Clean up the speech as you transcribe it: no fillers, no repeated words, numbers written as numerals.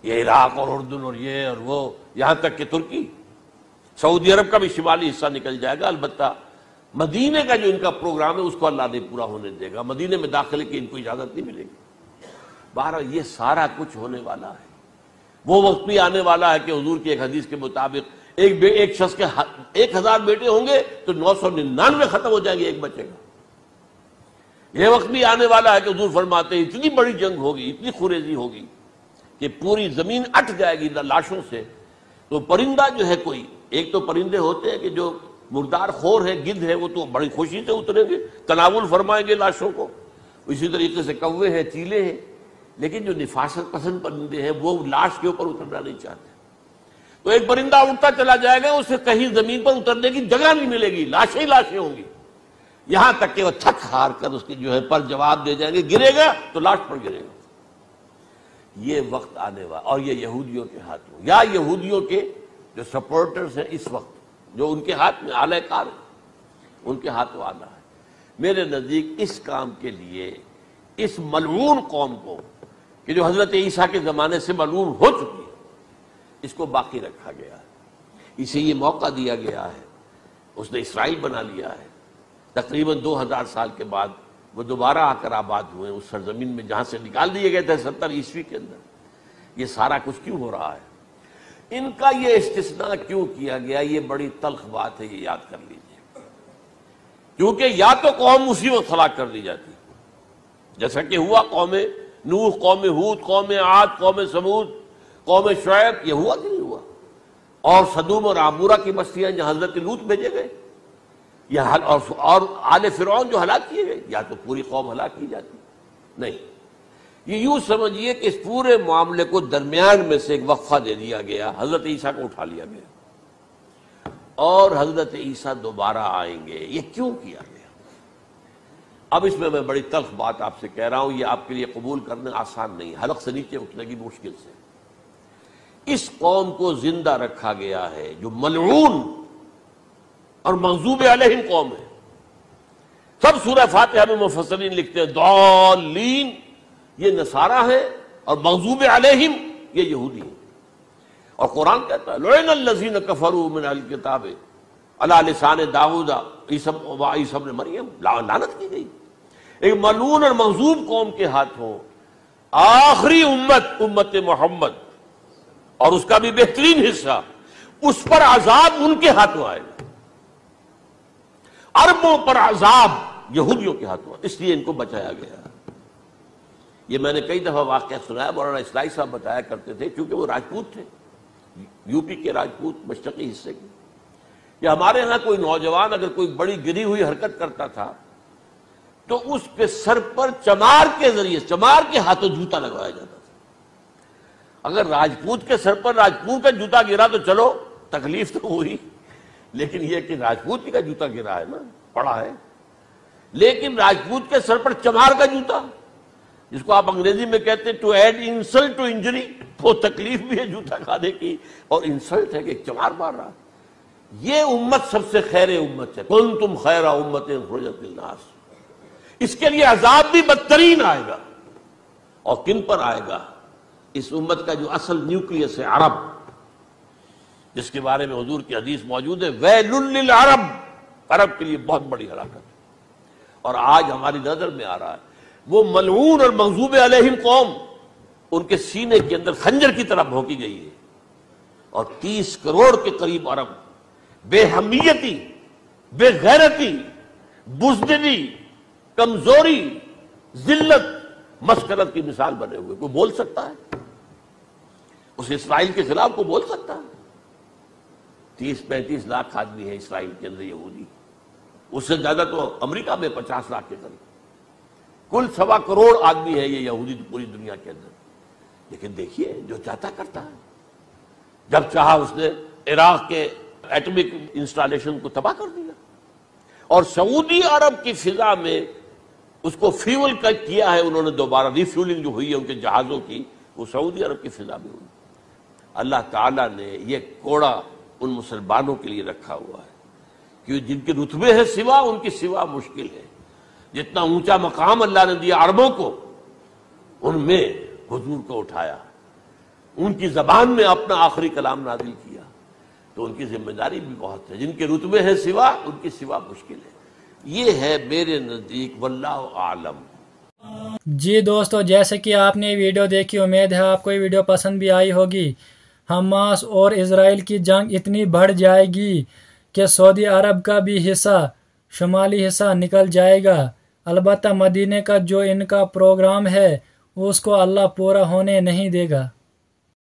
یہ عراق اور اردن اور یہ اور وہ، یہاں تک کہ ترکی، سعودی عرب کا بھی شمالی حصہ نکل جائے گا۔ البتہ مدینے کا جو ان کا پروگرام ہے اس کو اللہ نہیں پورا ہونے دے گا، مدینے میں داخلے کی ان کو اجازت نہیں ملے گی۔ بہرحال یہ سارا کچھ ہونے والا ہے۔ وہ وقت بھی آنے والا ہے کہ حضور کی ایک حدیث کے مطابق ایک شخص کے 1000 بیٹے ہوں گے تو 999 ختم ہو جائیں گے، ایک بچے گا۔ یہ وقت بھی آنے والا ہے کہ حضور فرماتے ہیں اتنی بڑی جنگ ہوگی، اتنی خوریزی ہوگی کہ پوری زمین اٹھ جائے گی لاشوں سے۔ تو پرندہ جو ہے کوئی، ایک تو پرندے ہوتے ہیں کہ جو مردار خور ہے، گدھ ہے، وہ تو بڑی خوشی سے اتریں گے، تناول فرمائیں گے لاشوں کو۔ اسی طریقے سے کوے ہیں، چیلے ہیں، لیکن جو نفاست پسند پرندے ہیں وہ لاش کے اوپر اترنا نہیں چاہتے۔ تو ایک پرندہ اڑتا چلا جائے گا، اسے کہیں زمین پر اترنے کی جگہ نہیں ملے گی، لاشیں ہی لاشیں ہوں گی، یہاں تک کہ وہ تھک ہار کر اس کی جو ہے پر جواب دے جائیں گے، گرے گا تو لاش پر گرے گا۔ یہ وقت آنے والا، اور یہ یہودیوں کے ہاتھوں، یا یہودیوں کے جو سپورٹرز ہیں اس وقت، جو ان کے ہاتھ میں آلہ کار ہے، ان کے ہاتھوں آنا ہے۔ میرے نزدیک اس کام کے لیے اس ملعون قوم کو، کہ جو حضرت عیسیٰ کے زمانے سے ملعون ہو چکی ہے، اس کو باقی رکھا گیا ہے، اسے یہ موقع دیا گیا ہے۔ اس نے اسرائیل بنا لیا ہے، تقریباً 2000 سال کے بعد وہ دوبارہ آ کر آباد ہوئے اس سرزمین میں جہاں سے نکال دیے گئے تھے 70 عیسوی کے اندر۔ یہ سارا کچھ کیوں ہو رہا ہے؟ ان کا یہ استثناء کیوں کیا گیا؟ یہ بڑی تلخ بات ہے، یہ یاد کر لیجیے۔ کیونکہ یا تو قوم اسی وقت ہلاک کر دی جاتی، جیسا کہ ہوا قوم نوح، قوم ہود، قوم عاد، قوم سمود، قوم شعیب، یہ ہوا کہ نہیں ہوا؟ اور سدوم اور عمورہ کی بستیاں جہاں حضرت لوط بھیجے گئے، اور آل فرعون جو ہلاک کیے گئے، یا تو پوری قوم ہلاک کی جاتی؟ نہیں، یہ یوں سمجھیے کہ اس پورے معاملے کو درمیان میں سے ایک وقفہ دے دیا گیا، حضرت عیسیٰ کو اٹھا لیا گیا، اور حضرت عیسیٰ دوبارہ آئیں گے۔ یہ کیوں کیا گیا؟ اب اس میں بڑی تلخ بات آپ سے کہہ رہا ہوں، یہ آپ کے لیے قبول کرنا آسان نہیں، حلق سے نیچے اٹھنے کی مشکل سے۔ اس قوم کو زندہ رکھا گیا ہے جو ملعون اور مغضوب علیہم قوم ہے۔ سب سورہ فاتحہ میں مفسرین لکھتے ہیں ضالین، یہ نصارہ ہیں، اور مغضوب علیہم یہ یہودی ہیں۔ اور قرآن کہتا ہے لعن الذین کفروا من اہل الکتاب علی لسان داؤد وعیسی ابن مریم، لعنت کی گئی ایک ملعون اور مغضوب قوم کے ہاتھوں آخری امت محمد، اور اس کا بھی بہترین حصہ، اس پر عذاب ان کے ہاتھوں آئے گا۔ عربوں پر عذاب یہودیوں کے ہاتھوں، اس لیے ان کو بچایا گیا۔ یہ میں نے کئی دفعہ واقعہ سنایا، مولانا اسلائی صاحب بتایا کرتے تھے، کیونکہ وہ راجپوت تھے، یو پی کے راجپوت، مشرقی حصے کے۔ کہ ہمارے ہاں کوئی نوجوان اگر کوئی بڑی گری ہوئی حرکت کرتا تھا تو اس کے سر پر چمار کے ذریعے، چمار کے ہاتھوں جوتا لگوایا جاتا تھا۔ اگر راجپوت کے سر پر راجپوت کا جوتا گرا تو چلو تکلیف تو ہوئی، لیکن یہ کہ راجپوت کا جوتا گرا ہے نا، پڑا ہے، لیکن راجپوت کے سر پر چمار کا جوتا، جس کو آپ انگریزی میں کہتے ہیں to add insult to injury, وہ تکلیف بھی ہے جوتا کھانے کی، اور انسلٹ ہے کہ ایک چمار مار رہا۔ یہ امت سب سے خیر امت ہے، کنتم خیر امت اخرجت للناس۔ اس کے لیے عذاب بھی بدترین آئے گا، اور کن پر آئے گا؟ اس امت کا جو اصل نیوکلیس ہے عرب، جس کے بارے میں حضور کی حدیث موجود ہے ویل للعرب، عرب کے لیے بہت بڑی ہلاکت ہے۔ اور آج ہماری نظر میں آ رہا ہے وہ ملعون اور مغضوب علیہم قوم، ان کے سینے کے اندر خنجر کی طرح بھونکی گئی ہے، اور 30 کروڑ کے قریب عرب بے حمیتی، بے غیرتی، بزدلی، کمزوری، ذلت، مسکرت کی مثال بنے ہوئے۔ کوئی بول سکتا ہے اس اسرائیل کے خلاف؟ کوئی بول سکتا ہے؟ 30-35 لاکھ آدمی ہیں اسرائیل کے اندر یہودی، اس سے زیادہ تو امریکہ میں 50 لاکھ کے قریب، کل 1.25 کروڑ آدمی ہے یہ یہودی پوری دنیا کے اندر۔ لیکن دیکھیے جو چاہتا کرتا ہے، جب چاہا اس نے عراق کے ایٹمک انسٹالیشن کو تباہ کر دیا، اور سعودی عرب کی فضا میں اس کو فیول کیا ہے انہوں نے، دوبارہ ری فیولنگ جو ہوئی ہے ان کے جہازوں کی، وہ سعودی عرب کی فضا میں ہوئی۔ اللہ تعالیٰ نے یہ کوڑا ان مسلمانوں کے لیے رکھا ہوا ہے کہ جن کے رتبے ہیں سوا، ان کی سوا مشکل ہے۔ جتنا اونچا مقام اللہ نے دیا عربوں کو، ان میں حضور کو اٹھایا۔ ان کی زبان میں اپنا آخری کلام نازل کیا، تو ان کی ذمہ داری بھی بہت ہے. جن کے رتبے ہیں سوا، ان کی سوا مشکل ہے. یہ ہے میرے نزدیک، واللہ اعلم. جی دوستو، جیسے کہ آپ نے ویڈیو دیکھی، امید ہے آپ کو یہ ویڈیو پسند بھی آئی ہوگی. حماس اور اسرائیل کی جنگ اتنی بڑھ جائے گی کہ سعودی عرب کا بھی حصہ، شمالی حصہ نکل جائے گا. البتہ مدینے کا جو ان کا پروگرام ہے اس کو اللہ پورا ہونے نہیں دے گا.